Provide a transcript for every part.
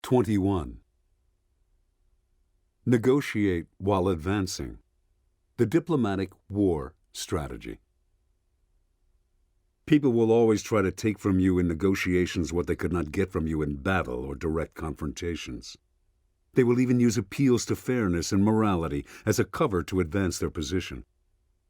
21. Negotiate while advancing. The diplomatic war strategy. People will always try to take from you in negotiations what they could not get from you in battle or direct confrontations. They will even use appeals to fairness and morality as a cover to advance their position.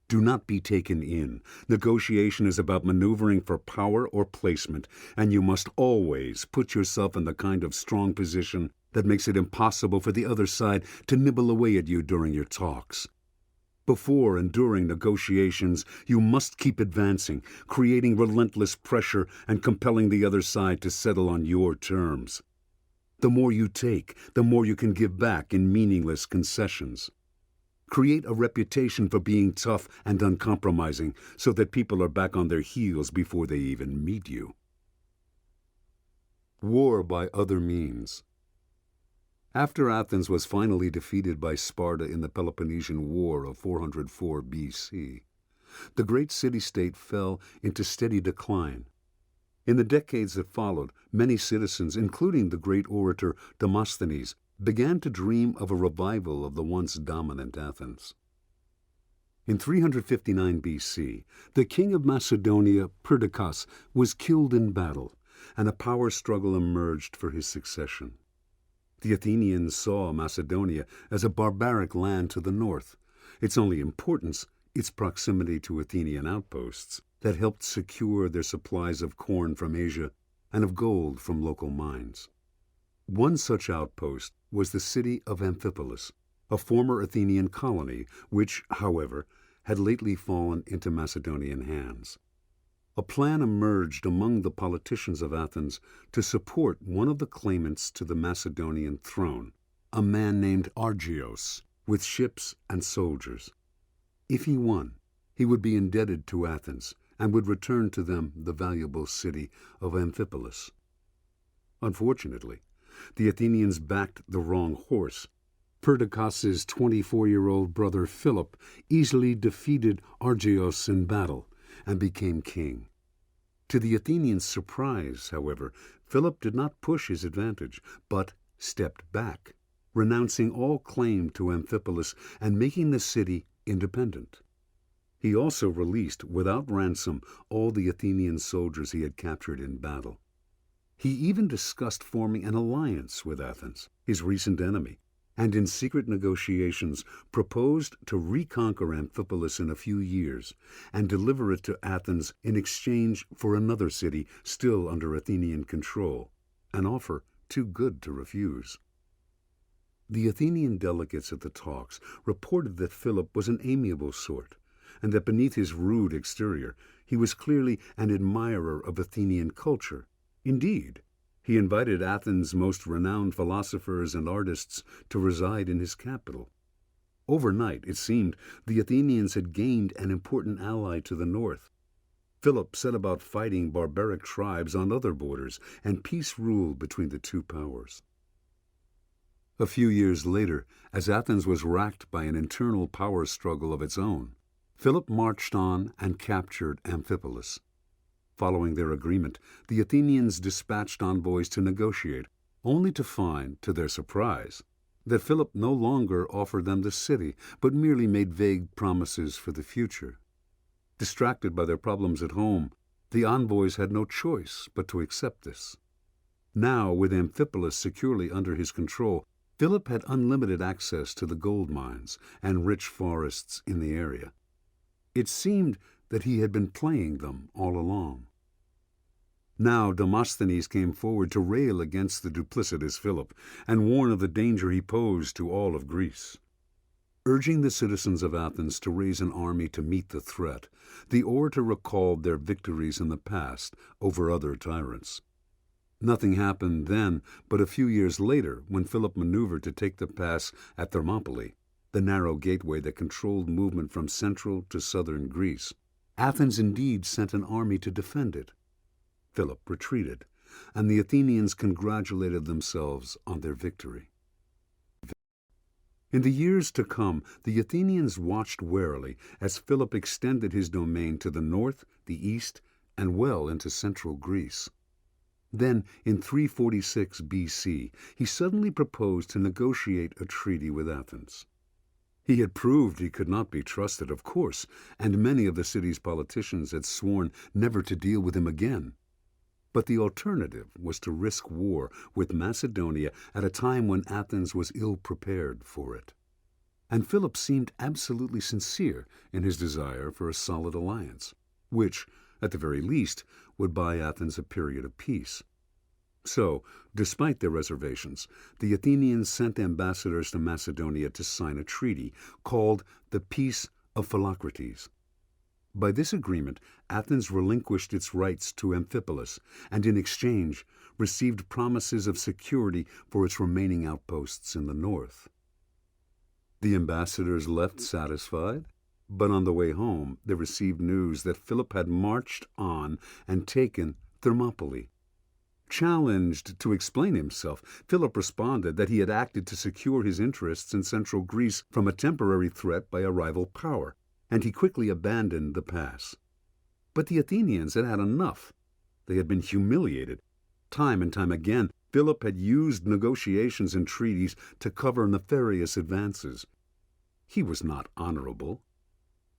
Do not be taken in. Negotiation is about maneuvering for power or placement, and you must always put yourself in the kind of strong position that makes it impossible for the other side to nibble away at you during your talks. Before and during negotiations, you must keep advancing, creating relentless pressure and compelling the other side to settle on your terms. The more you take, the more you can give back in meaningless concessions. Create a reputation for being tough and uncompromising so that people are back on their heels before they even meet you. War by other means. After Athens was finally defeated by Sparta in the Peloponnesian War of 404 BC, the great city-state fell into steady decline. In the decades that followed, many citizens, including the great orator Demosthenes, began to dream of a revival of the once dominant Athens. In 359 BC, the king of Macedonia, Perdiccas, was killed in battle, and a power struggle emerged for his succession. The Athenians saw Macedonia as a barbaric land to the north, its only importance its proximity to Athenian outposts that helped secure their supplies of corn from Asia and of gold from local mines. One such outpost was the city of Amphipolis, a former Athenian colony which, however, had lately fallen into Macedonian hands. A plan emerged among the politicians of Athens to support one of the claimants to the Macedonian throne, a man named Argios, with ships and soldiers. If he won, he would be indebted to Athens and would return to them the valuable city of Amphipolis. Unfortunately, the Athenians backed the wrong horse. Perdiccas's 24-year-old brother Philip easily defeated Argios in battle and became king. To the Athenians' surprise, however, Philip did not push his advantage, but stepped back, renouncing all claim to Amphipolis and making the city independent. He also released without ransom all the Athenian soldiers he had captured in battle. He even discussed forming an alliance with Athens, his recent enemy, and in secret negotiations proposed to reconquer Amphipolis in a few years and deliver it to Athens in exchange for another city still under Athenian control, an offer too good to refuse. The Athenian delegates at the talks reported that Philip was an amiable sort, and that beneath his rude exterior he was clearly an admirer of Athenian culture. Indeed, he invited Athens' most renowned philosophers and artists to reside in his capital. Overnight, it seemed, the Athenians had gained an important ally to the north. Philip set about fighting barbaric tribes on other borders, and peace ruled between the two powers. A few years later, as Athens was racked by an internal power struggle of its own, Philip marched on and captured Amphipolis. Following their agreement, the Athenians dispatched envoys to negotiate, only to find, to their surprise, that Philip no longer offered them the city, but merely made vague promises for the future. Distracted by their problems at home, the envoys had no choice but to accept this. Now, with Amphipolis securely under his control, Philip had unlimited access to the gold mines and rich forests in the area. It seemed that he had been playing them all along. Now Demosthenes came forward to rail against the duplicitous Philip and warn of the danger he posed to all of Greece. Urging the citizens of Athens to raise an army to meet the threat, the orator recalled their victories in the past over other tyrants. Nothing happened then, but a few years later, when Philip maneuvered to take the pass at Thermopylae, the narrow gateway that controlled movement from central to southern Greece, Athens indeed sent an army to defend it. Philip retreated, and the Athenians congratulated themselves on their victory. In the years to come, the Athenians watched warily as Philip extended his domain to the north, the east, and well into central Greece. Then, in 346 BC, he suddenly proposed to negotiate a treaty with Athens. He had proved he could not be trusted, of course, and many of the city's politicians had sworn never to deal with him again. But the alternative was to risk war with Macedonia at a time when Athens was ill-prepared for it. And Philip seemed absolutely sincere in his desire for a solid alliance, which, at the very least, would buy Athens a period of peace. So, despite their reservations, the Athenians sent ambassadors to Macedonia to sign a treaty called the Peace of Philocrates. By this agreement, Athens relinquished its rights to Amphipolis, and in exchange received promises of security for its remaining outposts in the north. The ambassadors left satisfied, but on the way home they received news that Philip had marched on and taken Thermopylae. Challenged to explain himself, Philip responded that he had acted to secure his interests in central Greece from a temporary threat by a rival power, and he quickly abandoned the pass. But the Athenians had had enough. They had been humiliated. Time and time again, Philip had used negotiations and treaties to cover nefarious advances. He was not honorable.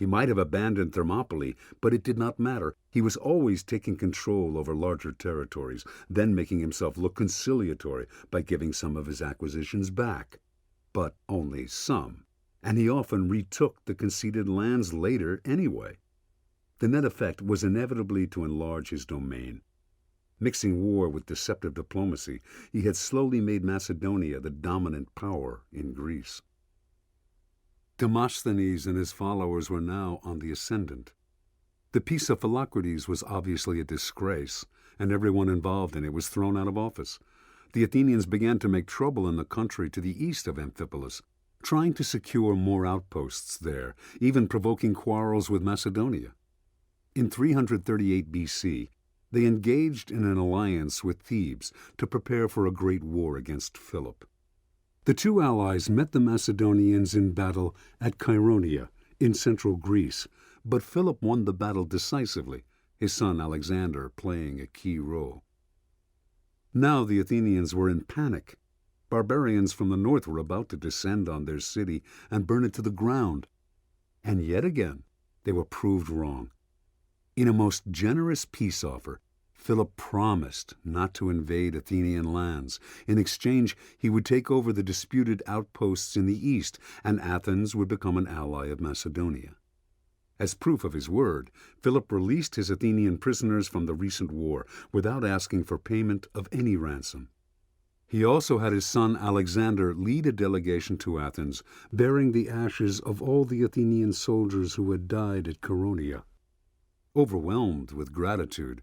He might have abandoned Thermopylae, but it did not matter. He was always taking control over larger territories, then making himself look conciliatory by giving some of his acquisitions back. But only some, and he often retook the conceded lands later anyway. The net effect was inevitably to enlarge his domain. Mixing war with deceptive diplomacy, he had slowly made Macedonia the dominant power in Greece. Demosthenes and his followers were now on the ascendant. The Peace of Philocrates was obviously a disgrace, and everyone involved in it was thrown out of office. The Athenians began to make trouble in the country to the east of Amphipolis, trying to secure more outposts there, even provoking quarrels with Macedonia. In 338 BC, they engaged in an alliance with Thebes to prepare for a great war against Philip. The two allies met the Macedonians in battle at Chaeronea in central Greece, but Philip won the battle decisively, his son Alexander playing a key role. Now the Athenians were in panic. Barbarians from the north were about to descend on their city and burn it to the ground. And yet again, they were proved wrong. In a most generous peace offer, Philip promised not to invade Athenian lands. In exchange, he would take over the disputed outposts in the east, and Athens would become an ally of Macedonia. As proof of his word, Philip released his Athenian prisoners from the recent war without asking for payment of any ransom. He also had his son Alexander lead a delegation to Athens, bearing the ashes of all the Athenian soldiers who had died at Chaeronea. Overwhelmed with gratitude,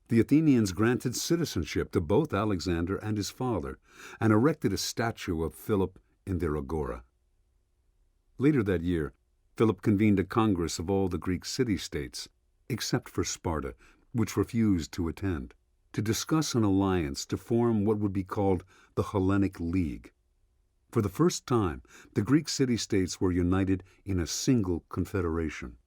the Athenians granted citizenship to both Alexander and his father, and erected a statue of Philip in their agora. Later that year, Philip convened a congress of all the Greek city-states, except for Sparta, which refused to attend, to discuss an alliance to form what would be called the Hellenic League. For the first time, the Greek city-states were united in a single confederation.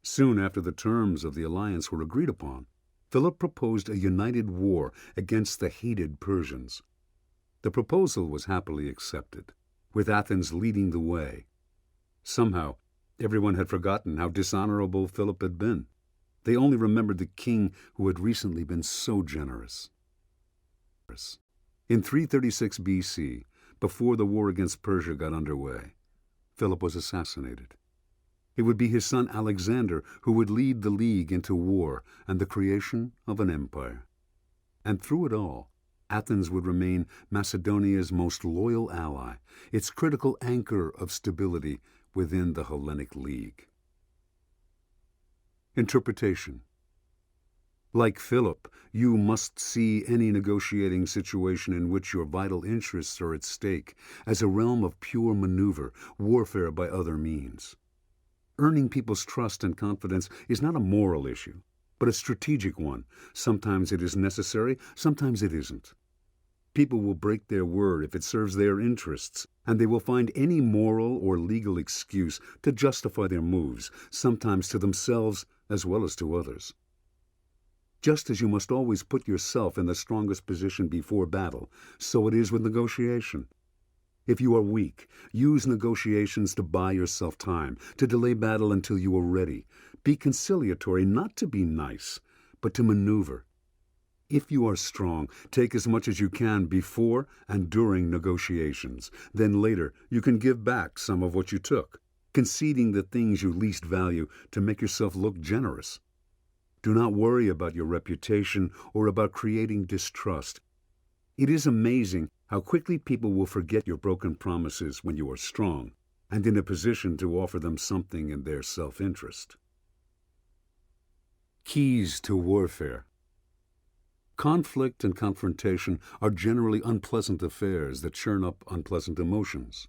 Soon after the terms of the alliance were agreed upon, Philip proposed a united war against the hated Persians. The proposal was happily accepted, with Athens leading the way. Somehow, everyone had forgotten how dishonorable Philip had been. They only remembered the king who had recently been so generous. In 336 BC, before the war against Persia got underway, Philip was assassinated. It would be his son Alexander who would lead the League into war and the creation of an empire. And through it all, Athens would remain Macedonia's most loyal ally, its critical anchor of stability within the Hellenic League. Interpretation. Like Philip, you must see any negotiating situation in which your vital interests are at stake as a realm of pure maneuver, warfare by other means. Earning people's trust and confidence is not a moral issue, but a strategic one. Sometimes it is necessary, sometimes it isn't. People will break their word if it serves their interests, and they will find any moral or legal excuse to justify their moves, sometimes to themselves as well as to others. Just as you must always put yourself in the strongest position before battle, so it is with negotiation. If you are weak, use negotiations to buy yourself time, to delay battle until you are ready. Be conciliatory, not to be nice, but to maneuver. If you are strong, take as much as you can before and during negotiations. Then later, you can give back some of what you took, conceding the things you least value to make yourself look generous. Do not worry about your reputation or about creating distrust. It is amazing how quickly people will forget your broken promises when you are strong and in a position to offer them something in their self-interest. Keys to warfare. Conflict and confrontation are generally unpleasant affairs that churn up unpleasant emotions.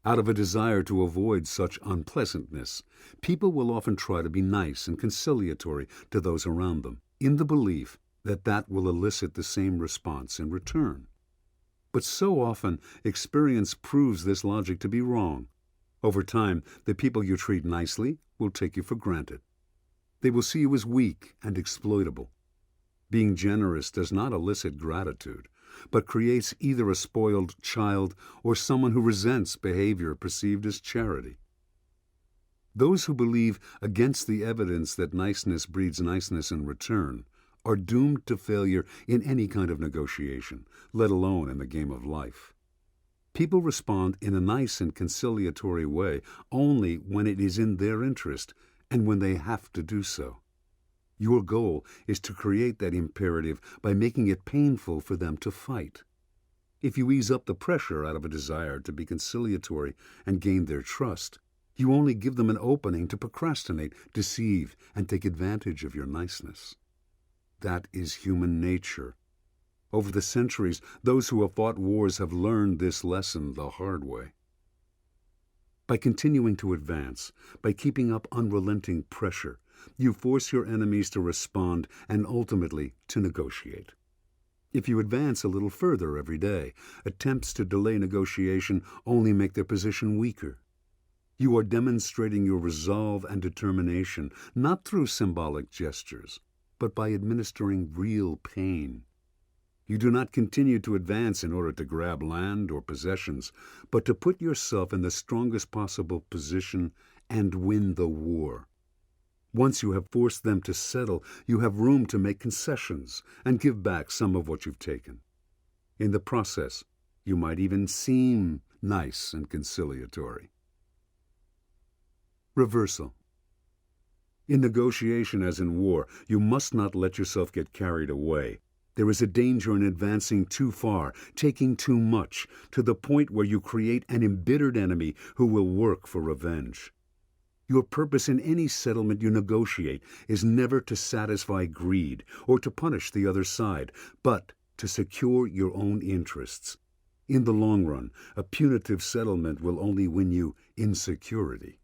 Out of a desire to avoid such unpleasantness, people will often try to be nice and conciliatory to those around them, in the belief that that will elicit the same response in return. But so often, experience proves this logic to be wrong. Over time, the people you treat nicely will take you for granted. They will see you as weak and exploitable. Being generous does not elicit gratitude, but creates either a spoiled child or someone who resents behavior perceived as charity. Those who believe against the evidence that niceness breeds niceness in return are doomed to failure in any kind of negotiation, let alone in the game of life. People respond in a nice and conciliatory way only when it is in their interest and when they have to do so. Your goal is to create that imperative by making it painful for them to fight. If you ease up the pressure out of a desire to be conciliatory and gain their trust, you only give them an opening to procrastinate, deceive, and take advantage of your niceness. That is human nature. Over the centuries, those who have fought wars have learned this lesson the hard way. By continuing to advance, by keeping up unrelenting pressure, you force your enemies to respond and ultimately to negotiate. If you advance a little further every day, attempts to delay negotiation only make their position weaker. You are demonstrating your resolve and determination, not through symbolic gestures, but by administering real pain. You do not continue to advance in order to grab land or possessions, but to put yourself in the strongest possible position and win the war. Once you have forced them to settle, you have room to make concessions and give back some of what you've taken. In the process, you might even seem nice and conciliatory. Reversal. In negotiation as in war, you must not let yourself get carried away. There is a danger in advancing too far, taking too much, to the point where you create an embittered enemy who will work for revenge. Your purpose in any settlement you negotiate is never to satisfy greed or to punish the other side, but to secure your own interests. In the long run, a punitive settlement will only win you insecurity.